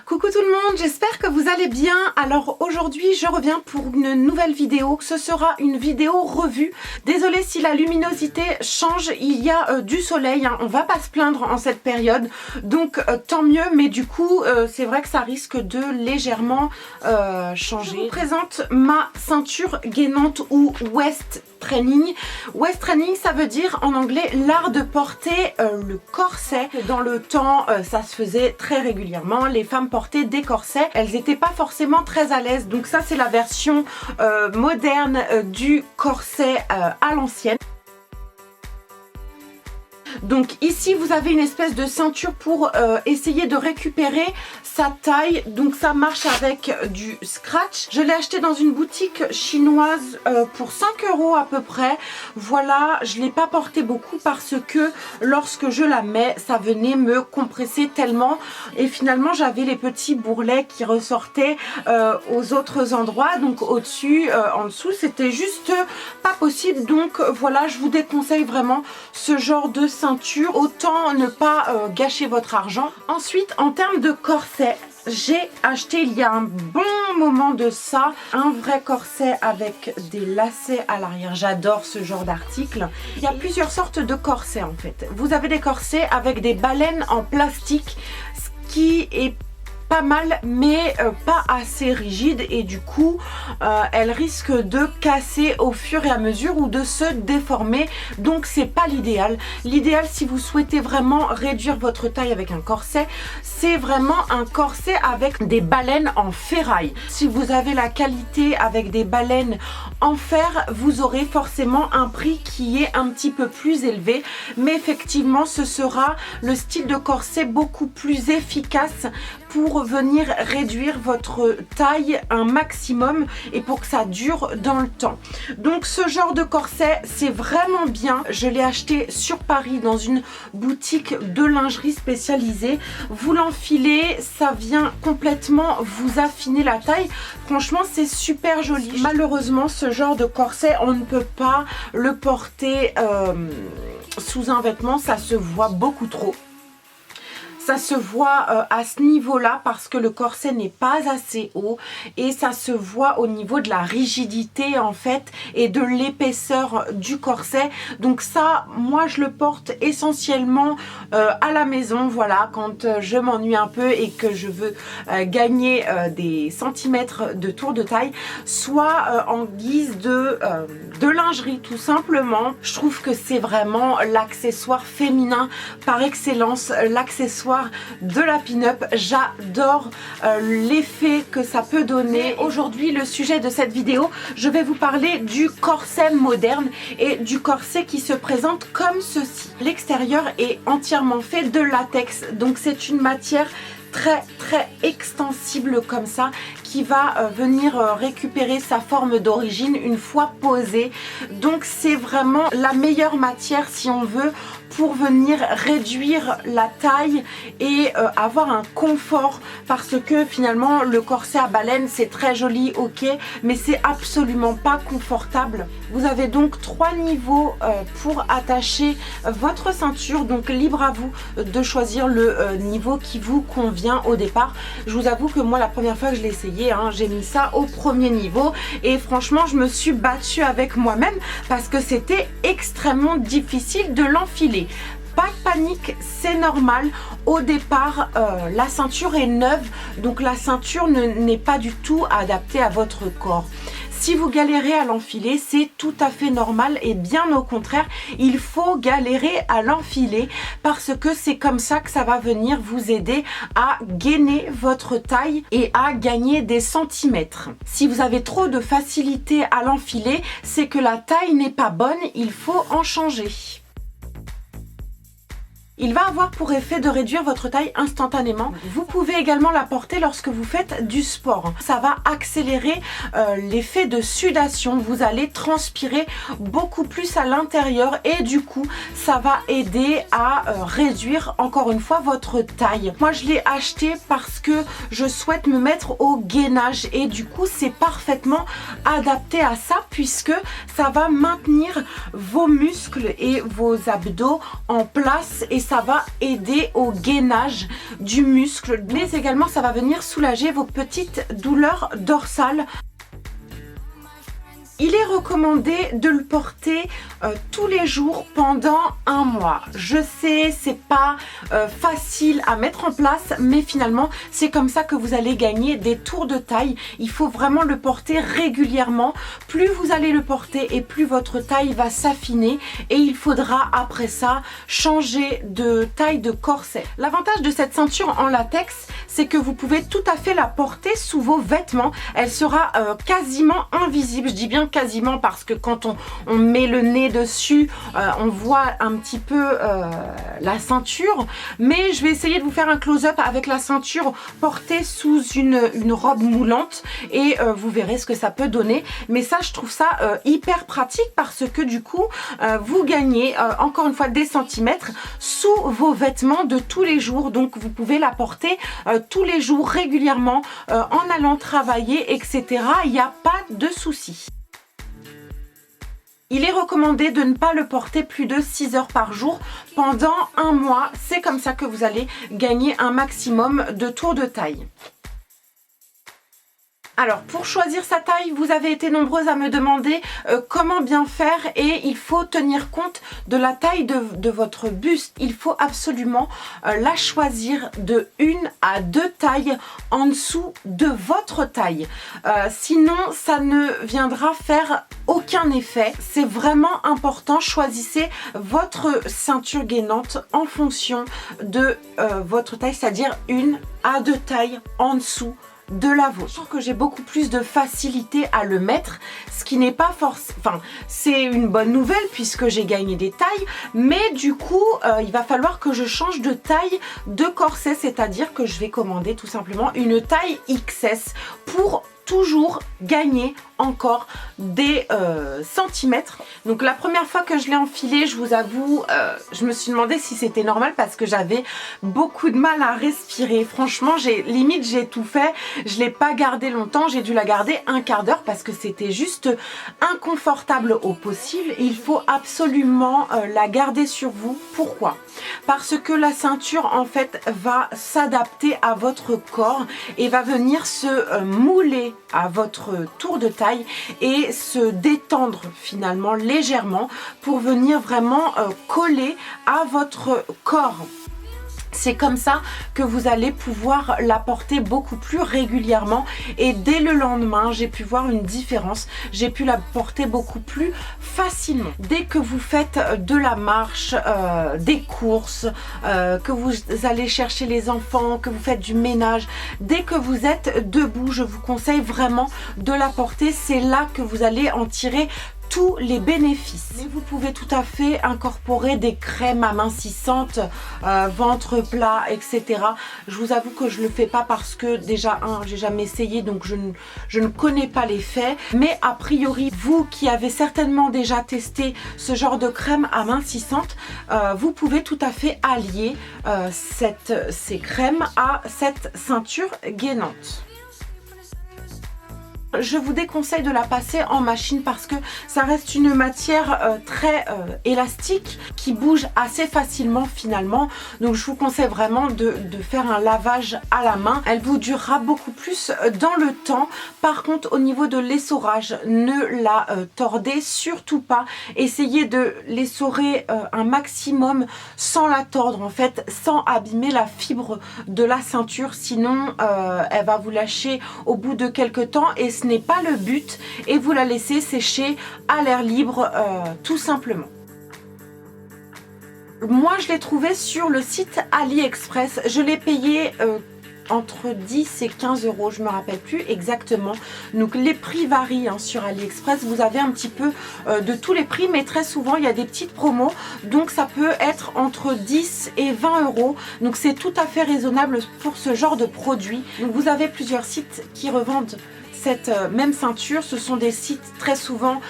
Coucou tout le monde, j'espère que vous allez bien. Alors aujourd'hui je reviens pour une nouvelle vidéo. Ce sera une vidéo revue. Désolée si la luminosité change, il y a du soleil, hein. On va pas se plaindre en cette période. Donc tant mieux, mais du coup c'est vrai que ça risque de légèrement changer. Je vous présente ma ceinture gainante ou waist training. Waist training, ça veut dire en anglais l'art de porter le corset. Dans le temps ça se faisait très régulièrement, les femmes portaient des corsets, elles n'étaient pas forcément très à l'aise, donc ça c'est la version moderne du corset à l'ancienne. Donc ici vous avez une espèce de ceinture pour essayer de récupérer sa taille. Donc ça marche avec du scratch. Je l'ai acheté dans une boutique chinoise pour 5 € à peu près. Voilà, je ne l'ai pas porté beaucoup parce que lorsque je la mets, ça venait me compresser tellement. Et finalement j'avais les petits bourrelets qui ressortaient aux autres endroits. Donc au-dessus, en dessous, c'était juste pas possible. Donc voilà, je vous déconseille vraiment ce genre de ceinture. Autant ne pas gâcher votre argent. Ensuite, en termes de corset, j'ai acheté il y a un bon moment de ça un vrai corset avec des lacets à l'arrière. J'adore ce genre d'article. Il y a plusieurs sortes de corsets en fait. Vous avez des corsets avec des baleines en plastique, ce qui est pas mal mais pas assez rigide, et du coup elle risque de casser au fur et à mesure ou de se déformer, donc c'est pas l'idéal. L'idéal, si vous souhaitez vraiment réduire votre taille avec un corset, c'est vraiment un corset avec des baleines en ferraille. Si vous avez la qualité avec des baleines en fer, vous aurez forcément un prix qui est un petit peu plus élevé, mais effectivement ce sera le style de corset beaucoup plus efficace pour venir réduire votre taille un maximum et pour que ça dure dans le temps. Donc ce genre de corset, c'est vraiment bien. Je l'ai acheté sur Paris dans une boutique de lingerie spécialisée. Vous l'enfilez, ça vient complètement vous affiner la taille. Franchement, c'est super joli. Malheureusement, ce genre de corset, on ne peut pas le porter sous un vêtement, ça se voit beaucoup trop. Ça se voit à ce niveau-là parce que le corset n'est pas assez haut, et ça se voit au niveau de la rigidité en fait et de l'épaisseur du corset. Donc ça, moi je le porte essentiellement à la maison, voilà, quand je m'ennuie un peu et que je veux gagner des centimètres de tour de taille, soit en guise de lingerie tout simplement. Je trouve que c'est vraiment l'accessoire féminin par excellence, l'accessoire de la pin-up. J'adore l'effet que ça peut donner. Aujourd'hui, le sujet de cette vidéo, je vais vous parler du corset moderne et du corset qui se présente comme ceci. L'extérieur est entièrement fait de latex, donc c'est une matière très extensible comme ça, qui va venir récupérer sa forme d'origine une fois posée. Donc c'est vraiment la meilleure matière si on veut pour venir réduire la taille et avoir un confort, parce que finalement le corset à baleine c'est très joli, ok, mais c'est absolument pas confortable. Vous avez donc 3 niveaux pour attacher votre ceinture, donc libre à vous de choisir le niveau qui vous convient au départ. Je vous avoue que moi la première fois que je l'ai essayé, hein, j'ai mis ça au premier niveau et franchement je me suis battue avec moi-même parce que c'était extrêmement difficile de l'enfiler. Pas de panique, c'est normal. Au départ, la ceinture est neuve, donc la ceinture n'est pas du tout adaptée à votre corps. Si vous galérez à l'enfiler, c'est tout à fait normal, et bien au contraire, il faut galérer à l'enfiler parce que c'est comme ça que ça va venir vous aider à gainer votre taille et à gagner des centimètres. Si vous avez trop de facilité à l'enfiler, c'est que la taille n'est pas bonne, il faut en changer. Il va avoir pour effet de réduire votre taille instantanément. Vous pouvez également la porter lorsque vous faites du sport. Ça va accélérer l'effet de sudation. Vous allez transpirer beaucoup plus à l'intérieur et du coup, ça va aider à réduire encore une fois votre taille. Moi, je l'ai acheté parce que je souhaite me mettre au gainage et du coup, c'est parfaitement adapté à ça puisque ça va maintenir vos muscles et vos abdos en place et ça ça va aider au gainage du muscle, mais également ça va venir soulager vos petites douleurs dorsales. Il est recommandé de le porter tous les jours pendant un mois. Je sais, c'est pas facile à mettre en place, mais finalement, c'est comme ça que vous allez gagner des tours de taille. Il faut vraiment le porter régulièrement. Plus vous allez le porter et plus votre taille va s'affiner et il faudra après ça changer de taille de corset. L'avantage de cette ceinture en latex, c'est que vous pouvez tout à fait la porter sous vos vêtements. Elle sera quasiment invisible. Je dis bien quasiment parce que quand on met le nez dessus, on voit un petit peu la ceinture, mais je vais essayer de vous faire un close-up avec la ceinture portée sous une robe moulante et vous verrez ce que ça peut donner. Mais ça, je trouve ça hyper pratique parce que du coup vous gagnez encore une fois des centimètres sous vos vêtements de tous les jours, donc vous pouvez la porter tous les jours régulièrement en allant travailler, etc. Il n'y a pas de souci. Il est recommandé de ne pas le porter plus de 6 heures par jour pendant un mois. C'est comme ça que vous allez gagner un maximum de tours de taille. Alors pour choisir sa taille, vous avez été nombreuses à me demander comment bien faire et il faut tenir compte de la taille de votre buste. Il faut absolument la choisir de 1 à 2 tailles en dessous de votre taille. Sinon ça ne viendra faire aucun effet. C'est vraiment important, choisissez votre ceinture gainante en fonction de votre taille, c'est-à-dire 1 à 2 tailles en dessous de la vôtre. Je trouve que j'ai beaucoup plus de facilité à le mettre, ce qui n'est pas forcément... Enfin, c'est une bonne nouvelle puisque j'ai gagné des tailles, mais du coup, il va falloir que je change de taille de corset, c'est-à-dire que je vais commander tout simplement une taille XS pour toujours gagner encore des centimètres. Donc la première fois que je l'ai enfilé, je vous avoue, je me suis demandé si c'était normal parce que j'avais beaucoup de mal à respirer. Franchement, limite j'ai tout fait. Je l'ai pas gardé longtemps, j'ai dû la garder un quart d'heure parce que c'était juste inconfortable au possible. Il faut absolument la garder sur vous. Pourquoi? Parce que la ceinture en fait va s'adapter à votre corps et va venir se mouler à votre tour de taille et se détendre finalement légèrement pour venir vraiment coller à votre corps. C'est comme ça que vous allez pouvoir la porter beaucoup plus régulièrement et dès le lendemain j'ai pu voir une différence, j'ai pu la porter beaucoup plus facilement. Dès que vous faites de la marche, des courses, que vous allez chercher les enfants, que vous faites du ménage, dès que vous êtes debout, je vous conseille vraiment de la porter, c'est là que vous allez en tirer tous les bénéfices. Mais vous pouvez tout à fait incorporer des crèmes amincissantes, ventre plat, etc. Je vous avoue que je le fais pas parce que déjà, j'ai jamais essayé, donc je ne connais pas l'effet. Mais a priori, vous qui avez certainement déjà testé ce genre de crème amincissante, vous pouvez tout à fait allier ces crèmes à cette ceinture gainante. Je vous déconseille de la passer en machine parce que ça reste une matière très élastique qui bouge assez facilement finalement. Donc je vous conseille vraiment de faire un lavage à la main. Elle vous durera beaucoup plus dans le temps. Par contre au niveau de l'essorage, ne la tordez surtout pas. Essayez de l'essorer un maximum sans la tordre en fait, sans abîmer la fibre de la ceinture. Sinon elle va vous lâcher au bout de quelques temps et ce n'est pas le but et vous la laissez sécher à l'air libre tout simplement. Moi je l'ai trouvé sur le site AliExpress, je l'ai payé entre 10 et 15 euros, je me rappelle plus exactement. Donc les prix varient sur AliExpress, vous avez un petit peu de tous les prix, mais très souvent il y a des petites promos, donc ça peut être entre 10 et 20 euros. Donc c'est tout à fait raisonnable pour ce genre de produit. Donc vous avez plusieurs sites qui revendent cette même ceinture, ce sont des sites très souvent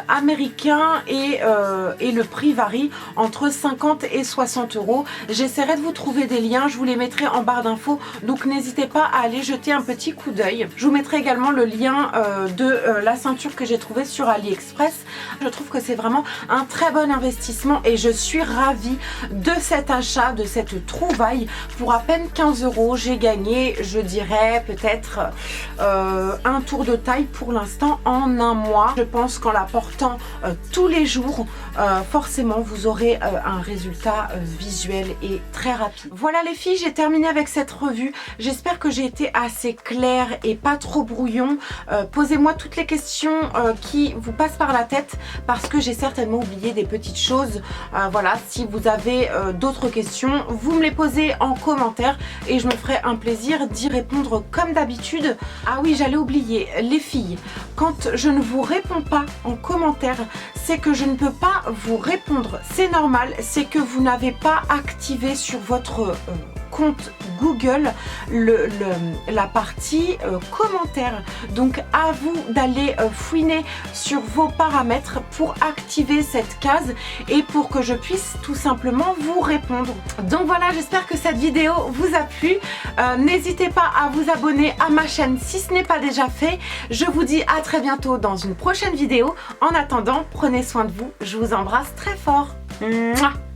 américains et le prix varie entre 50 et 60 euros. J'essaierai de vous trouver des liens, je vous les mettrai en barre d'infos, donc n'hésitez n'hésitez pas à aller jeter un petit coup d'œil. Je vous mettrai également le lien de la ceinture que j'ai trouvée sur AliExpress. Je trouve que c'est vraiment un très bon investissement et je suis ravie de cet achat, de cette trouvaille. Pour à peine 15 €, j'ai gagné, je dirais, peut-être un tour de taille pour l'instant en un mois. Je pense qu'en la portant tous les jours, forcément vous aurez un résultat visuel et très rapide. Voilà les filles, j'ai terminé avec cette revue. J'espère que j'ai été assez claire et pas trop brouillon. Posez-moi toutes les questions qui vous passent par la tête parce que j'ai certainement oublié des petites choses. Voilà, si vous avez d'autres questions, vous me les posez en commentaire et je me ferai un plaisir d'y répondre comme d'habitude. Ah oui, j'allais oublier, les filles, quand je ne vous réponds pas en commentaire, c'est que je ne peux pas vous répondre. C'est normal, c'est que vous n'avez pas activé sur votre compte Google la partie commentaires. Donc à vous d'aller fouiner sur vos paramètres pour activer cette case et pour que je puisse tout simplement vous répondre. Donc voilà, j'espère que cette vidéo vous a plu. N'hésitez pas à vous abonner à ma chaîne si ce n'est pas déjà fait. Je vous dis à très bientôt dans une prochaine vidéo. En attendant, prenez soin de vous. Je vous embrasse très fort. Mouah.